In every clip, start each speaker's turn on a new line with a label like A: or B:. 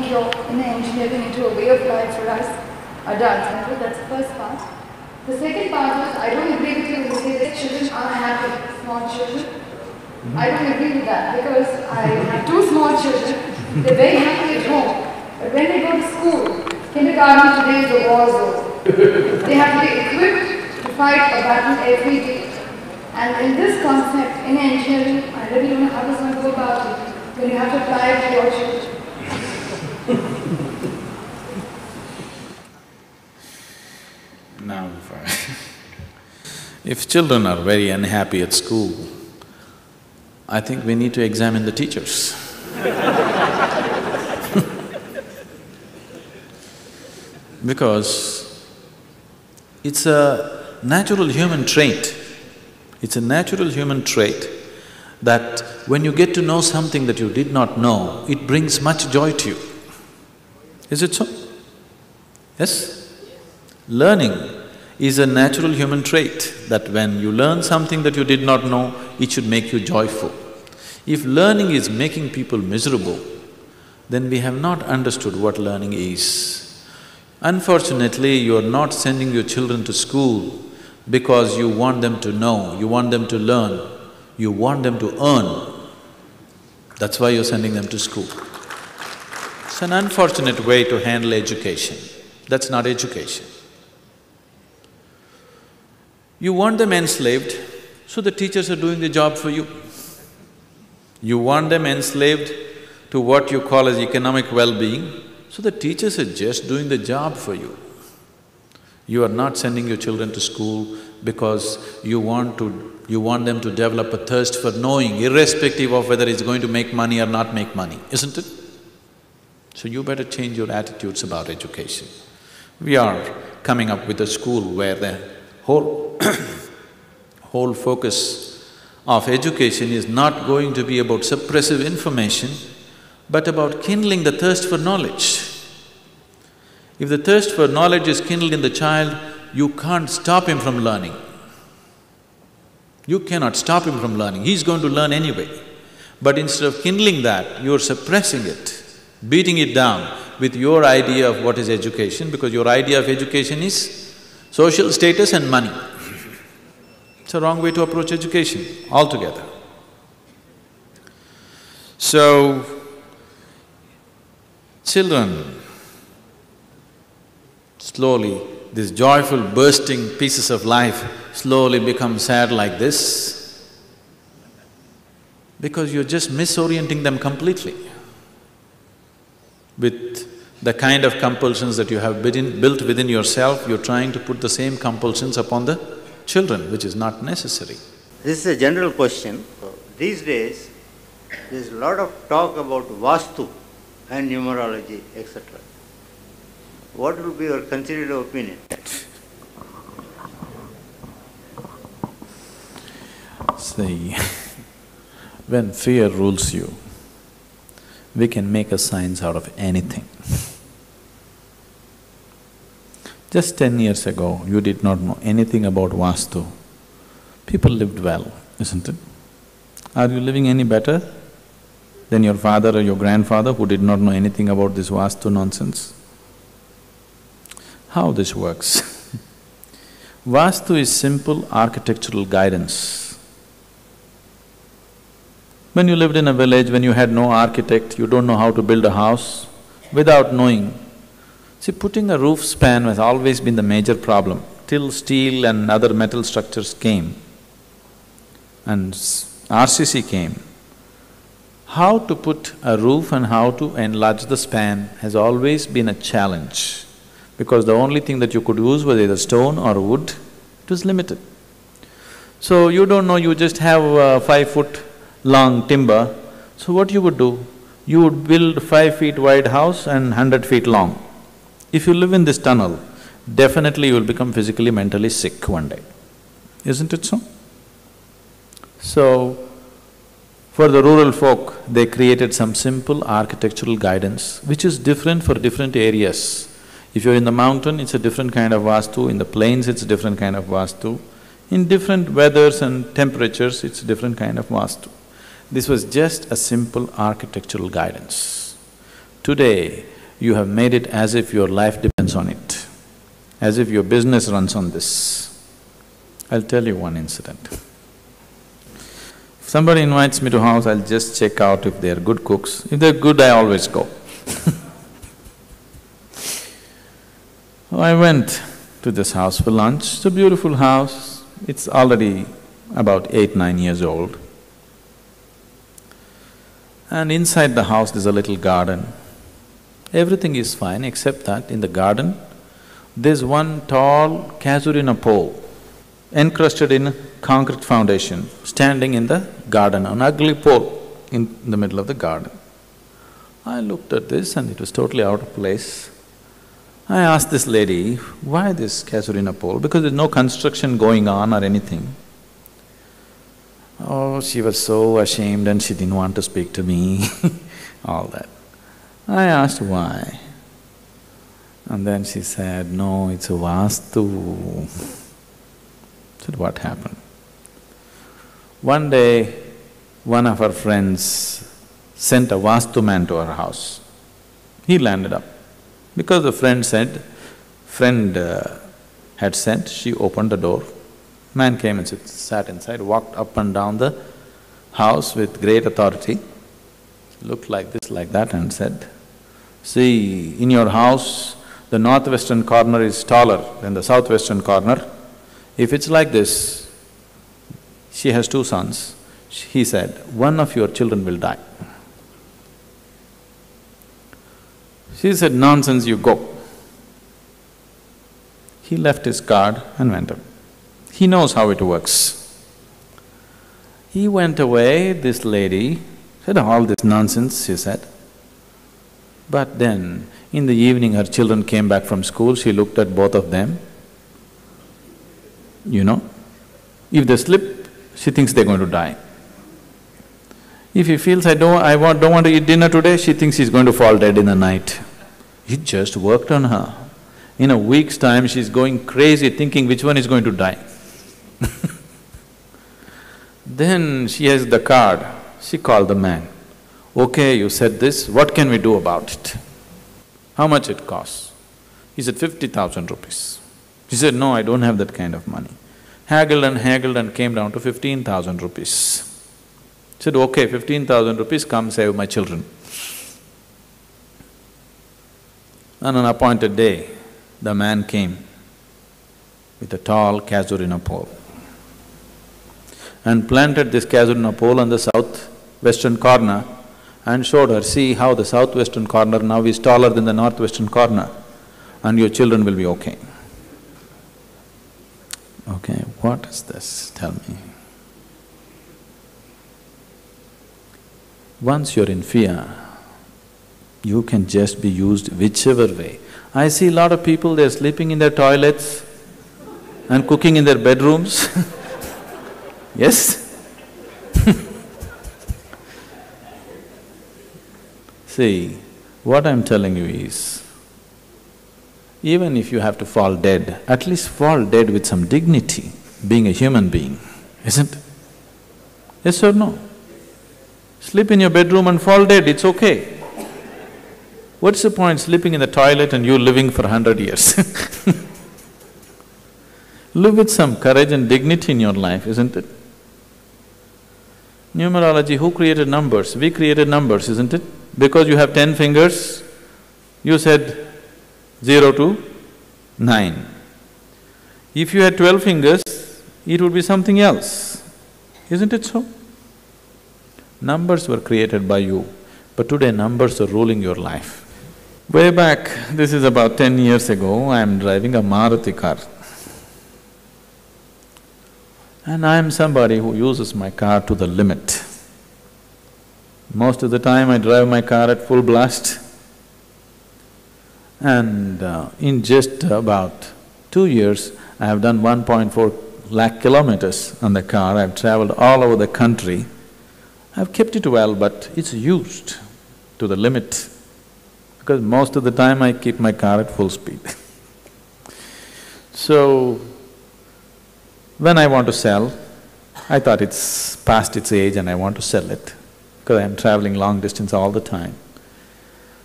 A: make your inner engineering into a way of life for us adults. And so that's the first part. The second part was, I don't agree with you when you say that children are happy, small children. I don't agree with that because I have two small children. They're very happy at home. But when they go to school, kindergarten today is a war zone. They have to be equipped to fight a battle every day. And in this concept, in engineering, I really don't know how this one go about it, when you have to apply it to your children.
B: Now, if children are very unhappy at school, I think we need to examine the teachers. Because it's a natural human trait. It's a natural human trait that when you get to know something that you did not know, it brings much joy to you. Is it so? Yes? Learning is a natural human trait that when you learn something that you did not know, it should make you joyful. If learning is making people miserable, then we have not understood what learning is. Unfortunately, you are not sending your children to school because you want them to know, you want them to learn, you want them to earn. That's why you're sending them to school. It's an unfortunate way to handle education. That's not education. You want them enslaved, so the teachers are doing the job for you. You want them enslaved to what you call as economic well-being, so the teachers are just doing the job for you. You are not sending your children to school because you want them to develop a thirst for knowing, irrespective of whether it's going to make money or not make money, isn't it? So you better change your attitudes about education. We are coming up with a school where the whole whole focus of education is not going to be about suppressive information, but about kindling the thirst for knowledge. If the thirst for knowledge is kindled in the child, you can't stop him from learning. You cannot stop him from learning, he's going to learn anyway. But instead of kindling that, you're suppressing it, beating it down with your idea of what is education, because your idea of education is social status and money. It's a wrong way to approach education altogether. So, children, slowly, these joyful bursting pieces of life slowly become sad like this because you're just misorienting them completely. With the kind of compulsions that you have built within yourself, you're trying to put the same compulsions upon the children, which is not necessary.
C: This is a general question. These days, there's a lot of talk about Vastu and numerology, etc. What will be your considered opinion?
B: See, when fear rules you, we can make a science out of anything. Just 10 years ago, you did not know anything about Vastu. People lived well, isn't it? Are you living any better than your father or your grandfather who did not know anything about this Vastu nonsense? How this works? Vastu is simple architectural guidance. When you lived in a village, when you had no architect, you don't know how to build a house, without knowing. See, putting a roof span has always been the major problem, till steel and other metal structures came and RCC came. How to put a roof and how to enlarge the span has always been a challenge, because the only thing that you could use was either stone or wood, it was limited. So you don't know, you just have a 5-foot long timber, so what you would do? You would build 5 feet wide house and 100 feet long. If you live in this tunnel, definitely you will become physically, mentally sick one day. Isn't it so? So, for the rural folk, they created some simple architectural guidance which is different for different areas. If you're in the mountain, it's a different kind of Vastu, in the plains it's a different kind of Vastu, in different weathers and temperatures it's a different kind of Vastu. This was just a simple architectural guidance. Today, you have made it as if your life depends on it, as if your business runs on this. I'll tell you one incident. If somebody invites me to house, I'll just check out if they're good cooks. If they're good, I always go. I went to this house for lunch. It's a beautiful house. It's already about 8, 9 years old. And inside the house there's a little garden. Everything is fine except that in the garden, there's one tall casuarina pole encrusted in concrete foundation, standing in the garden, an ugly pole in the middle of the garden. I looked at this and it was totally out of place. I asked this lady, why this casuarina pole? Because there's no construction going on or anything. Oh, she was so ashamed and she didn't want to speak to me, all that. I asked why. And then she said, no, it's a vastu. I said, what happened? One day, one of our friends sent a vastu man to our house. He landed up. Because the friend had sent, she opened the door. Man came and sat inside, walked up and down the house with great authority, looked like this, like that and said, see, in your house, the northwestern corner is taller than the southwestern corner. If it's like this, she has 2 sons, he said, one of your children will die. She said, nonsense, you go. He left his card and went up. He knows how it works. He went away, this lady said, all this nonsense, she said. But then, in the evening, her children came back from school, she looked at both of them. You know, if they slip, she thinks they're going to die. If he feels, don't want to eat dinner today, she thinks he's going to fall dead in the night. It just worked on her. In a week's time, she's going crazy thinking which one is going to die. Then she has the card, she called the man. Okay, you said this, what can we do about it? How much it costs? He said, 50,000 rupees. He said, no, I don't have that kind of money. Haggled and came down to 15,000 rupees. He said, okay, 15,000 rupees, come save my children. On an appointed day, the man came with a tall casuarina pole and planted this casuarina pole on the southwestern corner and showed her, see how the southwestern corner now is taller than the northwestern corner and your children will be okay. Okay, what is this? Tell me. Once you're in fear, you can just be used whichever way. I see a lot of people, they're sleeping in their toilets and cooking in their bedrooms. Yes? See, what I'm telling you is, even if you have to fall dead, at least fall dead with some dignity, being a human being, isn't it? Yes or no? Sleep in your bedroom and fall dead, it's okay. What's the point sleeping in the toilet and you living for 100 years? Live with some courage and dignity in your life, isn't it? Numerology, who created numbers? We created numbers, isn't it? Because you have 10 fingers, you said 0 to 9. If you had 12 fingers, it would be something else, isn't it so? Numbers were created by you, but today numbers are ruling your life. Way back, this is about 10 years ago, I am driving a Maruti car. And I am somebody who uses my car to the limit. Most of the time I drive my car at full blast. And in just about 2 years, I have done 1.4 lakh kilometers on the car, I've traveled all over the country. I've kept it well, but it's used to the limit, because most of the time I keep my car at full speed. So, when I want to sell, I thought it's past its age and I want to sell it, because I'm traveling long distance all the time.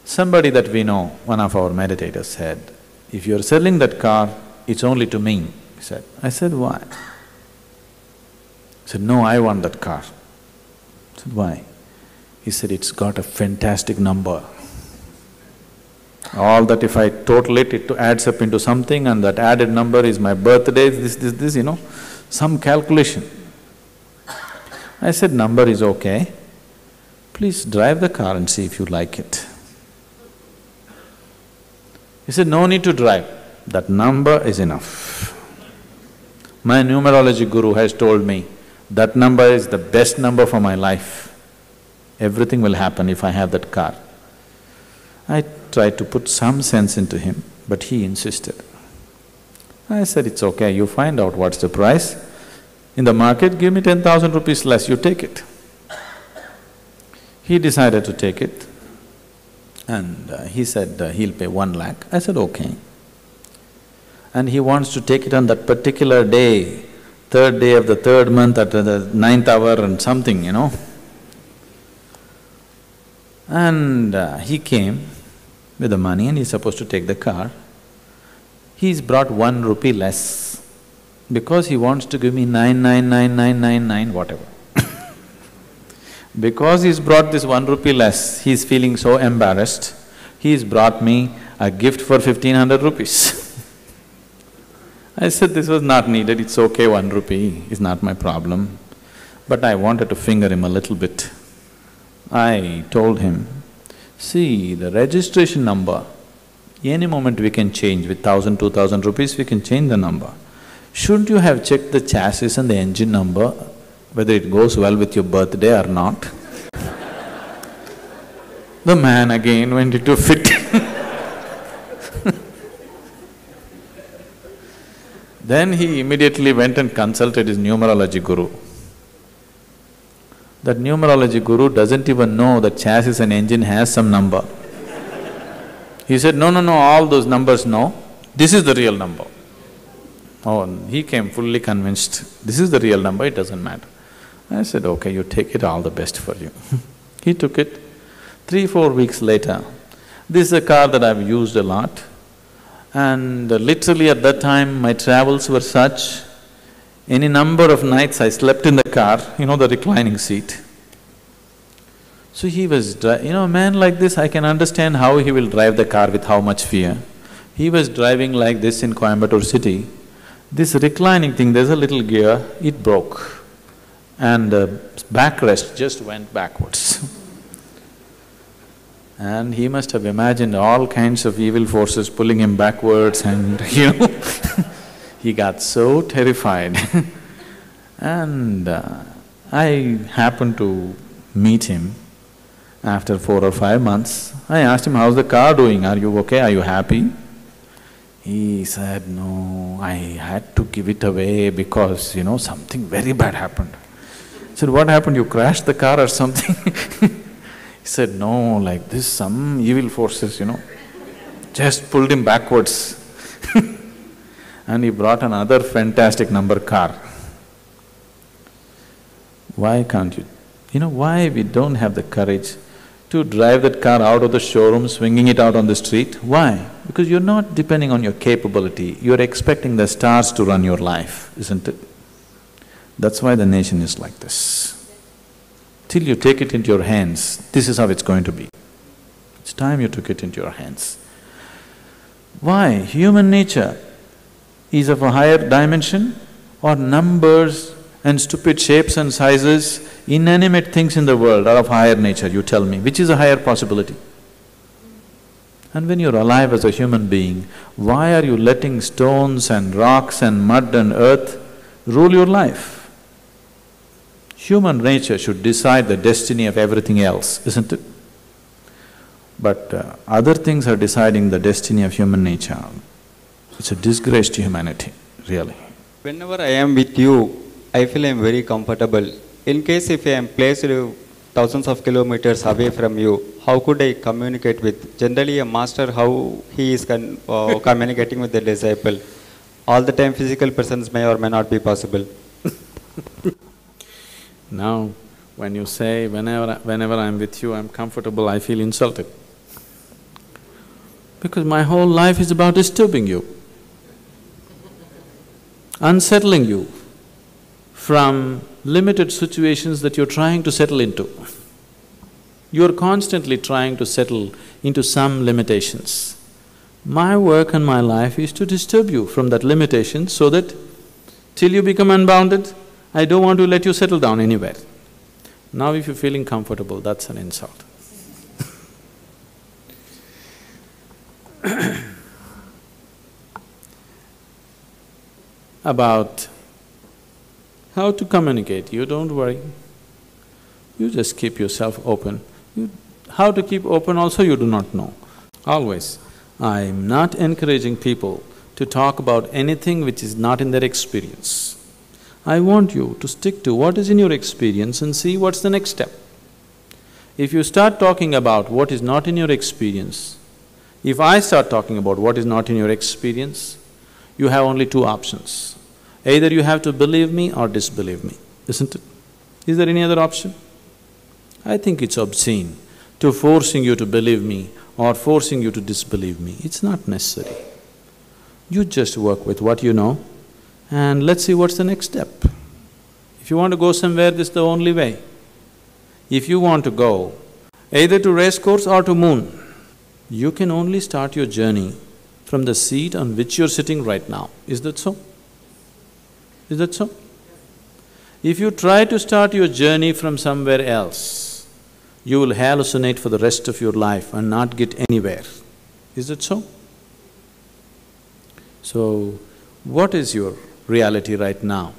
B: Somebody that we know, one of our meditators said, if you're selling that car, it's only to me, he said. I said, why? He said, no, I want that car. I said, why? He said, it's got a fantastic number. All that if I total it, it adds up into something, and that added number is my birthday, this, you know, some calculation. I said, number is okay, please drive the car and see if you like it. He said, no need to drive, that number is enough. My numerology guru has told me, that number is the best number for my life. Everything will happen if I have that car. I tried to put some sense into him, but he insisted. I said, it's okay, you find out what's the price. In the market, give me 10,000 rupees less, you take it. He decided to take it, and he said he'll pay 1 lakh. I said, okay. And he wants to take it on that particular day, 3rd day of the 3rd month at the 9th hour and something, you know. And he came with the money and he's supposed to take the car. He's brought 1 rupee less because he wants to give me 99999, whatever. Because he's brought this 1 rupee less, he's feeling so embarrassed, he's brought me a gift for 1500 rupees. I said, this was not needed, it's okay, 1 rupee is not my problem. But I wanted to finger him a little bit. I told him, see, the registration number, any moment we can change with 1,000, 2,000 rupees, we can change the number. Shouldn't you have checked the chassis and the engine number, whether it goes well with your birthday or not? The man again went into a fit. Then he immediately went and consulted his numerology guru. That numerology guru doesn't even know that chassis and engine has some number. He said, no, all those numbers no, this is the real number. Oh, and he came fully convinced, this is the real number, it doesn't matter. I said, okay, you take it, all the best for you. He took it. 3-4 weeks later, this is a car that I've used a lot, and literally at that time my travels were such, any number of nights I slept in the car, you know, the reclining seat. So he was you know, a man like this, I can understand how he will drive the car with how much fear. He was driving like this in Coimbatore city. This reclining thing, there's a little gear, it broke, and the backrest just went backwards. And he must have imagined all kinds of evil forces pulling him backwards and you know, he got so terrified. And I happened to meet him after 4 or 5 months. I asked him, how's the car doing? Are you okay? Are you happy? He said, no, I had to give it away because, you know, something very bad happened. I said, what happened? You crashed the car or something? He said, no, like this, some evil forces, you know, just pulled him backwards. And he brought another fantastic number car. Why can't you? You know, why we don't have the courage to drive that car out of the showroom, swinging it out on the street? Why? Because you're not depending on your capability, you're expecting the stars to run your life, isn't it? That's why the nation is like this. Till you take it into your hands, this is how it's going to be. It's time you took it into your hands. Why? Human nature is of a higher dimension, or numbers and stupid shapes and sizes, inanimate things in the world are of higher nature, you tell me, which is a higher possibility? And when you're alive as a human being, why are you letting stones and rocks and mud and earth rule your life? Human nature should decide the destiny of everything else, isn't it? But other things are deciding the destiny of human nature. It's a disgrace to humanity, really.
D: Whenever I am with you, I feel I am very comfortable. In case if I am placed thousands of kilometers away from you, how could I communicate with? Generally a master, how he is communicating with the disciple. All the time physical presence may or may not be possible.
B: Now, when you say, whenever I'm with you, I'm comfortable, I feel insulted. Because my whole life is about disturbing you, unsettling you from limited situations that you're trying to settle into. You're constantly trying to settle into some limitations. My work and my life is to disturb you from that limitation so that till you become unbounded, I don't want to let you settle down anywhere. Now if you're feeling comfortable, that's an insult. About how to communicate, you don't worry. You just keep yourself open. How to keep open also you do not know. Always, I'm not encouraging people to talk about anything which is not in their experience. I want you to stick to what is in your experience and see what's the next step. If you start talking about what is not in your experience, if I start talking about what is not in your experience, you have only two options. Either you have to believe me or disbelieve me, isn't it? Is there any other option? I think it's obscene to forcing you to believe me or forcing you to disbelieve me. It's not necessary. You just work with what you know and let's see what's the next step. If you want to go somewhere, this is the only way. If you want to go either to race course or to moon, you can only start your journey from the seat on which you're sitting right now. Is that so? Is that so? If you try to start your journey from somewhere else, you will hallucinate for the rest of your life and not get anywhere. Is that so? So, what is your reality right now?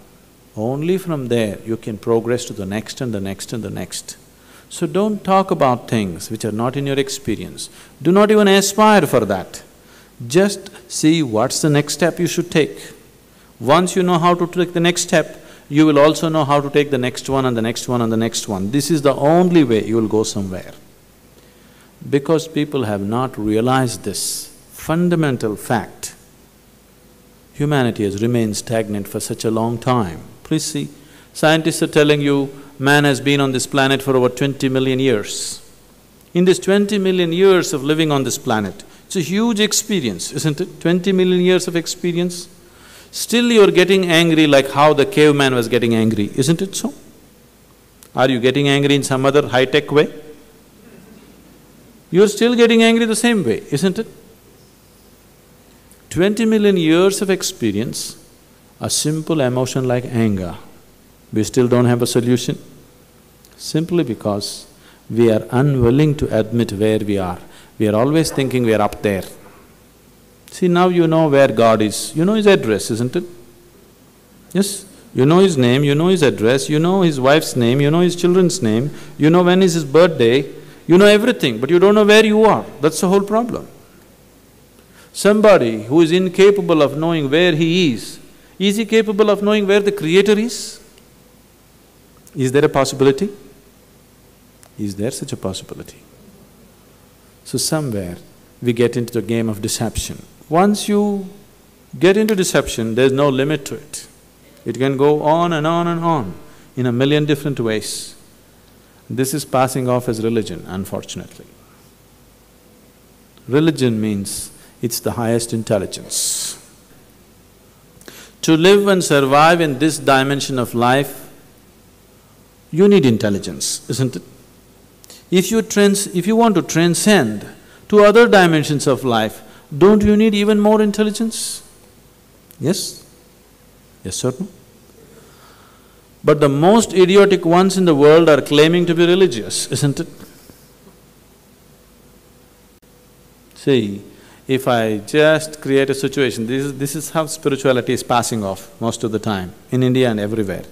B: Only from there you can progress to the next and the next and the next. So don't talk about things which are not in your experience. Do not even aspire for that. Just see what's the next step you should take. Once you know how to take the next step, you will also know how to take the next one and the next one and the next one. This is the only way you will go somewhere. Because people have not realized this fundamental fact, humanity has remained stagnant for such a long time. Please see, scientists are telling you man has been on this planet for over 20 million years. In this 20 million years of living on this planet, it's a huge experience, isn't it? 20 million years of experience. Still you're getting angry like how the caveman was getting angry, isn't it so? Are you getting angry in some other high-tech way? You're still getting angry the same way, isn't it? 20 million years of experience, a simple emotion like anger, we still don't have a solution, simply because we are unwilling to admit where we are. We are always thinking we are up there. See, now you know where God is, you know His address, isn't it? Yes? You know His name, you know His address, you know His wife's name, you know His children's name, you know when is His birthday, you know everything, but you don't know where you are. That's the whole problem. Somebody who is incapable of knowing where he is he capable of knowing where the Creator is? Is there a possibility? Is there such a possibility? So somewhere we get into the game of deception. Once you get into deception, there's no limit to it. It can go on and on and on in a million different ways. This is passing off as religion, unfortunately. Religion means it's the highest intelligence. To live and survive in this dimension of life, you need intelligence, isn't it? If you want to transcend to other dimensions of life, don't you need even more intelligence? Yes? Yes or no? But the most idiotic ones in the world are claiming to be religious, isn't it? See, if I just create a situation, this is how spirituality is passing off most of the time, in India and everywhere.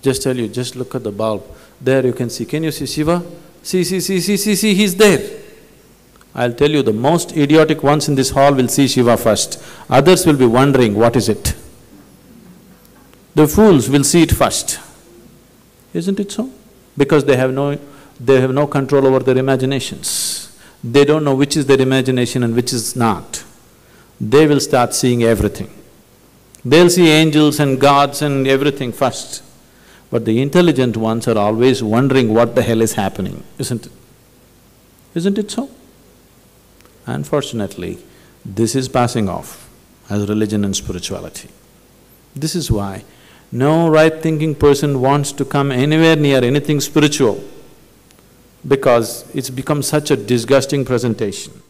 B: Just tell you, just look at the bulb, there you can see, can you see Shiva? See, he's there. I'll tell you, the most idiotic ones in this hall will see Shiva first, others will be wondering, what is it? The fools will see it first, isn't it so? Because they have no control over their imaginations. They don't know which is their imagination and which is not. They will start seeing everything. They'll see angels and gods and everything first. But the intelligent ones are always wondering what the hell is happening, isn't it? Isn't it so? Unfortunately, this is passing off as religion and spirituality. This is why no right-thinking person wants to come anywhere near anything spiritual, because it's become such a disgusting presentation.